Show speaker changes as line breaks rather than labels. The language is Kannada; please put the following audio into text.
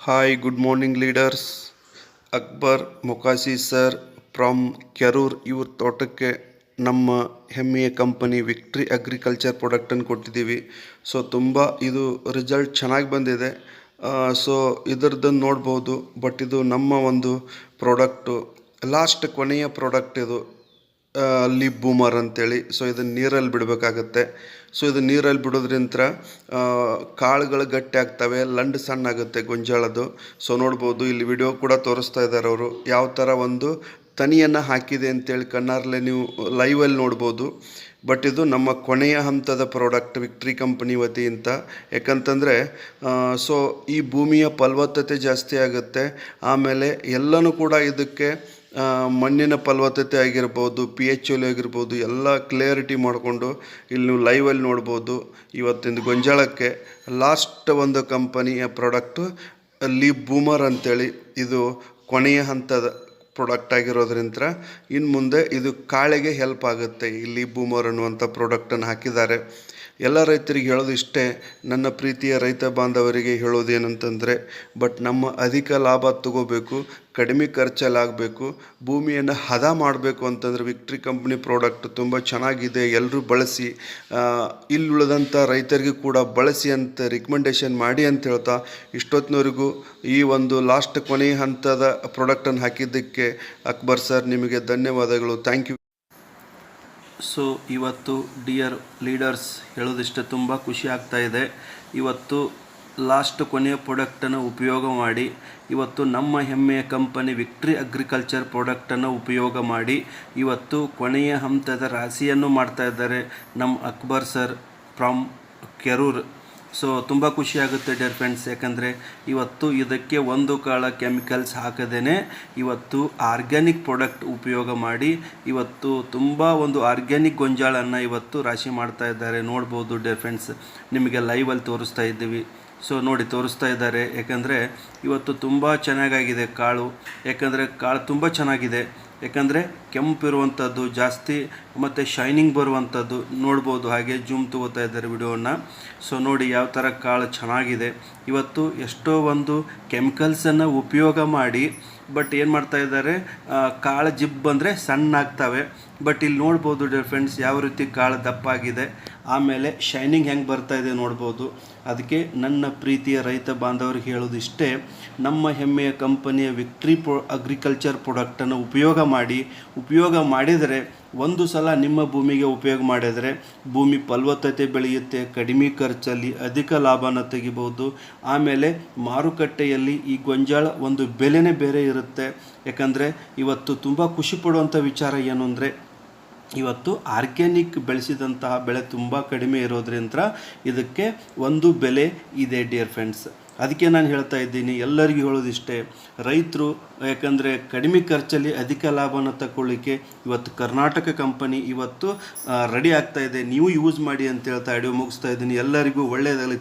Hi, good morning, leaders. Akbar Mokasi sir from Kerur ಇವ್ರ ತೋಟಕ್ಕೆ ನಮ್ಮ ಹೆಮ್ಮೆಯ ಕಂಪನಿ ವಿಕ್ಟ್ರಿ ಅಗ್ರಿಕಲ್ಚರ್ ಪ್ರಾಡಕ್ಟನ್ನು ಕೊಟ್ಟಿದ್ದೀವಿ. ಸೊ ತುಂಬ ಇದು ರಿಸಲ್ಟ್ ಚೆನ್ನಾಗಿ ಬಂದಿದೆ. ಸೊ ಇದರದನ್ನು ನೋಡ್ಬೋದು. ಬಟ್ ಇದು ನಮ್ಮ ಒಂದು ಪ್ರಾಡಕ್ಟು ಲಾಸ್ಟ್ ಕೊನೆಯ ಪ್ರಾಡಕ್ಟ್ ಇದು ಲೀಪ್ ಬೂಮರ್ ಅಂತೇಳಿ. ಸೊ ಇದನ್ನು ನೀರಲ್ಲಿ ಬಿಡಬೇಕಾಗತ್ತೆ. ಸೊ ಇದು ನೀರಲ್ಲಿ ಬಿಡೋದ್ರಿಂದ ಕಾಳುಗಳು ಗಟ್ಟಿ ಆಗ್ತವೆ, ಲಂಡ್ ಸಣ್ಣ ಆಗುತ್ತೆ ಗೊಂಜಾಳದ್ದು. ಸೊ ನೋಡ್ಬೋದು, ಇಲ್ಲಿ ವಿಡಿಯೋ ಕೂಡ ತೋರಿಸ್ತಾ ಇದ್ದಾರೆ ಅವರು ಯಾವ ಥರ ಒಂದು ತನಿಯನ್ನು ಹಾಕಿದೆ ಅಂತೇಳಿ ಕಣ್ಣಾರಲ್ಲೇ ನೀವು ಲೈವಲ್ಲಿ ನೋಡ್ಬೋದು. ಬಟ್ ಇದು ನಮ್ಮ ಕೊನೆಯ ಹಂತದ ಪ್ರಾಡಕ್ಟ್ ವಿಕ್ಟ್ರಿ ಕಂಪನಿ ವತಿಯಿಂದ. ಯಾಕಂತಂದರೆ ಸೊ ಈ ಭೂಮಿಯ ಫಲವತ್ತತೆ ಜಾಸ್ತಿ ಆಗುತ್ತೆ. ಆಮೇಲೆ ಎಲ್ಲನೂ ಕೂಡ ಇದಕ್ಕೆ ಮಣ್ಣಿನ ಫಲವತ್ತತೆ ಆಗಿರ್ಬೋದು, PH ಆಗಿರ್ಬೋದು, ಎಲ್ಲ ಕ್ಲಿಯರಿಟಿ ಮಾಡಿಕೊಂಡು ಇಲ್ಲಿ ನೀವು ಲೈವಲ್ಲಿ ನೋಡ್ಬೋದು. ಇವತ್ತಿನ ಗೊಂಜಾಳಕ್ಕೆ ಲಾಸ್ಟ್ ಒಂದು ಕಂಪನಿಯ ಪ್ರಾಡಕ್ಟು ಲೀಪ್ ಬೂಮರ್ ಅಂತೇಳಿ. ಇದು ಕೊನೆಯ ಹಂತದ ಪ್ರಾಡಕ್ಟ್ ಆಗಿರೋದ್ರಿಂದ ಇನ್ನು ಮುಂದೆ ಇದು ಕಾಳಿಗೆ ಹೆಲ್ಪ್ ಆಗುತ್ತೆ. ಈ ಲೀಪ್ ಬೂಮರ್ ಅನ್ನುವಂಥ ಪ್ರಾಡಕ್ಟನ್ನು ಹಾಕಿದ್ದಾರೆ. ಎಲ್ಲ ರೈತರಿಗೆ ಹೇಳೋದು ಇಷ್ಟೇ, ನನ್ನ ಪ್ರೀತಿಯ ರೈತ ಬಾಂಧವರಿಗೆ ಹೇಳೋದೇನಂತಂದರೆ, ಬಟ್ ನಮ್ಮ ಅಧಿಕ ಲಾಭ ತಗೋಬೇಕು, ಕಡಿಮೆ ಖರ್ಚಲ್ಲಾಗಬೇಕು, ಭೂಮಿಯನ್ನು ಹದ ಮಾಡಬೇಕು ಅಂತಂದರೆ ವಿಕ್ಟ್ರಿ ಕಂಪ್ನಿ ಪ್ರಾಡಕ್ಟ್ ತುಂಬ ಚೆನ್ನಾಗಿದೆ, ಎಲ್ಲರೂ ಬಳಸಿ, ಇಲ್ಲುಳಿದಂಥ ರೈತರಿಗೂ ಕೂಡ ಬಳಸಿ ಅಂತ ರಿಕಮೆಂಡೇಷನ್ ಮಾಡಿ ಅಂತ ಹೇಳ್ತಾ ಇಷ್ಟೊತ್ತಿನವರೆಗೂ ಈ ಒಂದು ಲಾಸ್ಟ್ ಕೊನೆಯ ಹಂತದ ಪ್ರಾಡಕ್ಟನ್ನು ಹಾಕಿದ್ದಕ್ಕೆ ಅಕ್ಬರ್ ಸರ್ ನಿಮಗೆ ಧನ್ಯವಾದಗಳು. Thank you. ಸೊ ಇವತ್ತು ಡಿಯರ್ ಲೀಡರ್ಸ್ ಹೇಳೋದಿಷ್ಟೇ, ತುಂಬ ಖುಷಿ ಆಗ್ತಾ ಇದೆ. ಇವತ್ತು ಲಾಸ್ಟ್ ಕೊನೆಯ ಪ್ರಾಡಕ್ಟನ್ನು ಉಪಯೋಗ ಮಾಡಿ, ಇವತ್ತು ನಮ್ಮ ಹೆಮ್ಮೆಯ ಕಂಪನಿ ವಿಕ್ಟ್ರಿ ಅಗ್ರಿಕಲ್ಚರ್ ಪ್ರಾಡಕ್ಟನ್ನು ಉಪಯೋಗ ಮಾಡಿ ಇವತ್ತು ಕೊನೆಯ ಹಂತದ ರಾಶಿಯನ್ನು ಮಾಡ್ತಾ ಇದ್ದಾರೆ ನಮ್ಮ Akbar sir from Kerur. So ತುಂಬ ಖುಷಿಯಾಗುತ್ತೆ ಡಿಯರ್ ಫ್ರೆಂಡ್ಸ್. ಯಾಕಂದರೆ ಇವತ್ತು ಇದಕ್ಕೆ ಒಂದು ಕಾಳ ಕೆಮಿಕಲ್ಸ್ ಹಾಕದೇ ಇವತ್ತು ಆರ್ಗ್ಯಾನಿಕ್ ಪ್ರಾಡಕ್ಟ್ ಉಪಯೋಗ ಮಾಡಿ ಇವತ್ತು ತುಂಬ ಒಂದು ಆರ್ಗ್ಯಾನಿಕ್ ಗೊಂಜಾಳನ್ನು ಇವತ್ತು ರಾಶಿ ಮಾಡ್ತಾ ಇದ್ದಾರೆ. ನೋಡ್ಬೋದು ಡಿಯರ್ ಫ್ರೆಂಡ್ಸ್, ನಿಮಗೆ ಲೈವಲ್ಲಿ ತೋರಿಸ್ತಾ ಇದ್ದೀವಿ. ಸೊ ನೋಡಿ, ತೋರಿಸ್ತಾ ಇದ್ದಾರೆ. ಯಾಕಂದರೆ ಇವತ್ತು ತುಂಬ ಚೆನ್ನಾಗಾಗಿದೆ ಕಾಳು. ಯಾಕಂದರೆ ಕಾಳು ತುಂಬ ಚೆನ್ನಾಗಿದೆ. ಯಾಕಂದರೆ ಕೆಂಪು ಇರುವಂಥದ್ದು ಜಾಸ್ತಿ ಮತ್ತು ಶೈನಿಂಗ್ ಬರುವಂಥದ್ದು ನೋಡ್ಬೋದು. ಹಾಗೆ ಜೂಮ್ ತಗೋತಾ ಇದ್ದಾರೆ ವಿಡಿಯೋನ. ಸೊ ನೋಡಿ ಯಾವ ಥರ ಕಾಳು ಚೆನ್ನಾಗಿದೆ. ಇವತ್ತು ಎಷ್ಟೋ ಒಂದು ಕೆಮಿಕಲ್ಸನ್ನು ಉಪಯೋಗ ಮಾಡಿ ಬಟ್ ಏನು ಮಾಡ್ತಾ ಇದ್ದಾರೆ, ಕಾಳು ಜಿಬ್ ಬಂದರೆ ಸಣ್ಣ ಆಗ್ತವೆ. ಬಟ್ ಇಲ್ಲಿ ನೋಡ್ಬೋದು ಡಿಯರ್ ಫ್ರೆಂಡ್ಸ್ ಯಾವ ರೀತಿ ಕಾಳು ದಪ್ಪಾಗಿದೆ, ಆಮೇಲೆ ಶೈನಿಂಗ್ ಹೆಂಗೆ ಬರ್ತಾ ಇದೆ ನೋಡ್ಬೋದು. ಅದಕ್ಕೆ ನನ್ನ ಪ್ರೀತಿಯ ರೈತ ಬಾಂಧವರಿಗೆ ಹೇಳೋದು ಇಷ್ಟೇ, ನಮ್ಮ ಹೆಮ್ಮೆಯ ಕಂಪನಿಯ ವಿಕ್ಟ್ರಿ ಅಗ್ರಿಕಲ್ಚರ್ ಪ್ರಾಡಕ್ಟನ್ನು ಉಪಯೋಗ ಮಾಡಿದರೆ ಒಂದು ಸಲ ನಿಮ್ಮ ಭೂಮಿಗೆ ಉಪಯೋಗ ಮಾಡಿದರೆ ಭೂಮಿ ಫಲವತ್ತತೆ ಬೆಳೆಯುತ್ತೆ, ಕಡಿಮೆ ಖರ್ಚಲ್ಲಿ ಅಧಿಕ ಲಾಭನ ತೆಗಿಬೋದು. ಆಮೇಲೆ ಮಾರುಕಟ್ಟೆಯಲ್ಲಿ ಈ ಗೊಂಜಾಳ ಒಂದು ಬೆಲೆನೇ ಬೇರೆ ಇರುತ್ತೆ. ಯಾಕಂದರೆ ಇವತ್ತು ತುಂಬ ಖುಷಿ ಪಡುವಂಥ ವಿಚಾರ ಏನು ಅಂದರೆ, ಇವತ್ತು ಆರ್ಗ್ಯಾನಿಕ್ ಬೆಳೆಸಿದಂತಹ ಬೆಳೆ ತುಂಬ ಕಡಿಮೆ ಇರೋದ್ರಿಂದ ಇದಕ್ಕೆ ಒಂದು ಬೆಲೆ ಇದೆ ಡಿಯರ್ ಫ್ರೆಂಡ್ಸ್. ಅದಕ್ಕೆ ನಾನು ಹೇಳ್ತಾ ಇದ್ದೀನಿ, ಎಲ್ಲರಿಗೂ ಹೇಳೋದಿಷ್ಟೇ, ರೈತರು ಯಾಕಂದರೆ ಕಡಿಮೆ ಖರ್ಚಲ್ಲಿ ಅಧಿಕ ಲಾಭನ ತಗೊಳ್ಳಿಕ್ಕೆ ಇವತ್ತು ಕರ್ನಾಟಕ ಕಂಪನಿ ಇವತ್ತು ರೆಡಿ ಆಗ್ತಾ ಇದೆ. ನೀವು ಯೂಸ್ ಮಾಡಿ ಅಂತ ಹೇಳ್ತಾ ವಿಡಿಯೋ ಮುಗಿಸ್ತಾ ಇದ್ದೀನಿ. ಎಲ್ಲರಿಗೂ ಒಳ್ಳೆಯದಾಗಲಿ.